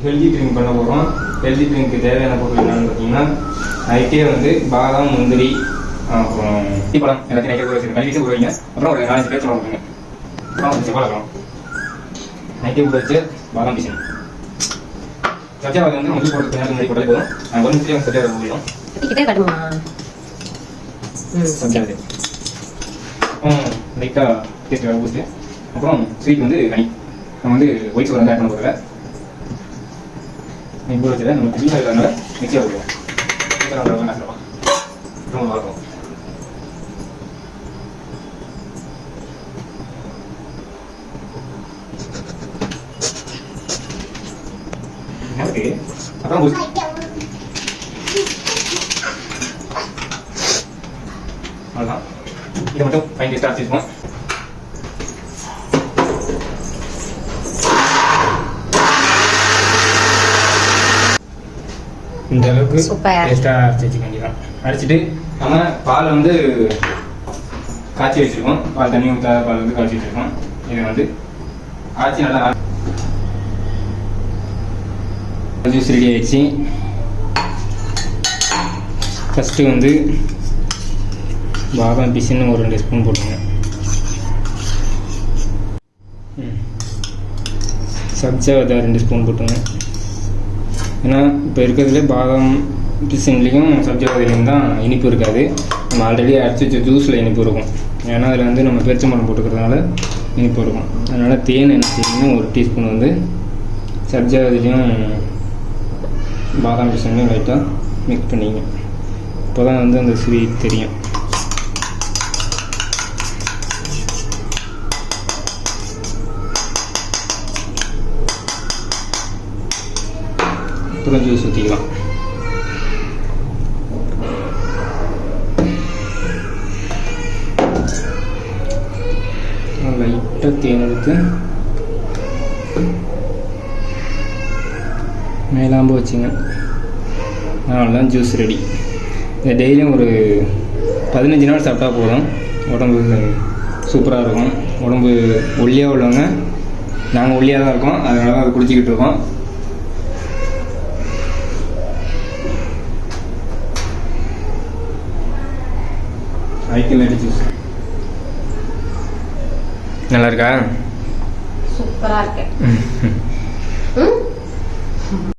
Healthy drink பண்ண போகிறோம். Healthy drink தேவையான பொருள் என்னென்னு பார்த்தீங்கன்னா, நைட்டே வந்து பாதாம், முந்திரி, அப்புறம் டீப்பழம் எல்லாத்தையும் நைட்டே ஊற வச்சுருக்கேன். கழிச்சு ஊற வைங்க. அப்புறம் ஒரு 4 பேச்சு போடுங்க. அப்புறம் ஒரு செவ்வாழைப்பழம் நைட்டே ஊற வச்சு பாதாம் பிசின். சச்சாவை வந்து நம்ம போட்டு நேரத்துக்கு முன்னாடி போட்டாலே போதும். 1 நிமிஷத்துலேயே சச்சாவை ஊறிடும். சச்சாவது அப்புறம் லைட்டாக டேஸ்ட் வேறு பூஸ்ட்டு. அப்புறம் ஸ்வீட் வந்து கனி. நம்ம வந்து ஒயிட் சுகர் வந்து ஆட் பண்ண போகிறத ஊற வச்சதை நம்ம தண்ணியாக இருக்கிறதுனால மிக்சியாக ஊற்றுவோம். ரொம்ப நல்லாயிருக்கும். ஓகே, அப்புறம் அவ்வளோதான். இதை மட்டும் ஃபைன் டேஸ்ட்டாக வச்சுருக்கோம். இந்த அளவுக்கு டேஸ்ட்டாக அரைச்சி வச்சுக்க வேண்டியதான். அரைச்சிட்டு நம்ம பால் வந்து காய்ச்சி வச்சுருக்கோம். பால் தண்ணி ஊற்றாத பால் வந்து காய்ச்சி வச்சுருக்கோம். இதை வந்து அரைச்சி நல்லா ஜூஸ் ரெடி ஆகிடுச்சு. ஃபஸ்ட்டு வந்து பாதாம் பிசின்னு ஒரு 2 ஸ்பூன் போட்டுங்க. சப்ஜா விதை 2 ஸ்பூன் போட்டுங்க. ஏன்னா இப்போ இருக்கிறதுலே பாதாம் பிசின்லேயும் சப்ஜா விதையிலையும் தான் இனிப்பு இருக்காது. நம்ம ஆல்ரெடி அரைச்சி வச்ச ஜூஸில் இனிப்பு இருக்கும். ஏன்னா அதில் வந்து நம்ம பேரிச்சம்பழம் போட்டுக்கிறதுனால இனிப்பு இருக்கும். அதனால் தேன் என்ன செய்யணும், 1 டீஸ்பூன் வந்து சப்ஜா விதையிலையும் பாதாம் பிசின்லையும் லைட்டாக மிக்ஸ் பண்ணிங்க. இப்போ தான் வந்து அந்த ஸ்வீட் தெரியும். அப்புறம் ஜூஸ் ஊற்றிக்கலாம். லைட்டாக தேன் எடுத்து மேலாம்பு வச்சுங்க. அவ்வளோதான், ஜூஸ் ரெடி. இதை டெய்லியும் ஒரு 15 நாள் சாப்பிட்டா போதும். உடம்பு சூப்பராக இருக்கும். உடம்பு ஒல்லியாக உள்ளவங்க, நாங்கள் ஒல்லியாக தான் இருக்கோம், அதனால தான் அதை குடிச்சிக்கிட்டு இருக்கோம். ஐக்கியம் ஜூஸ் நல்லா இருக்கா? சூப்பராக இருக்கு.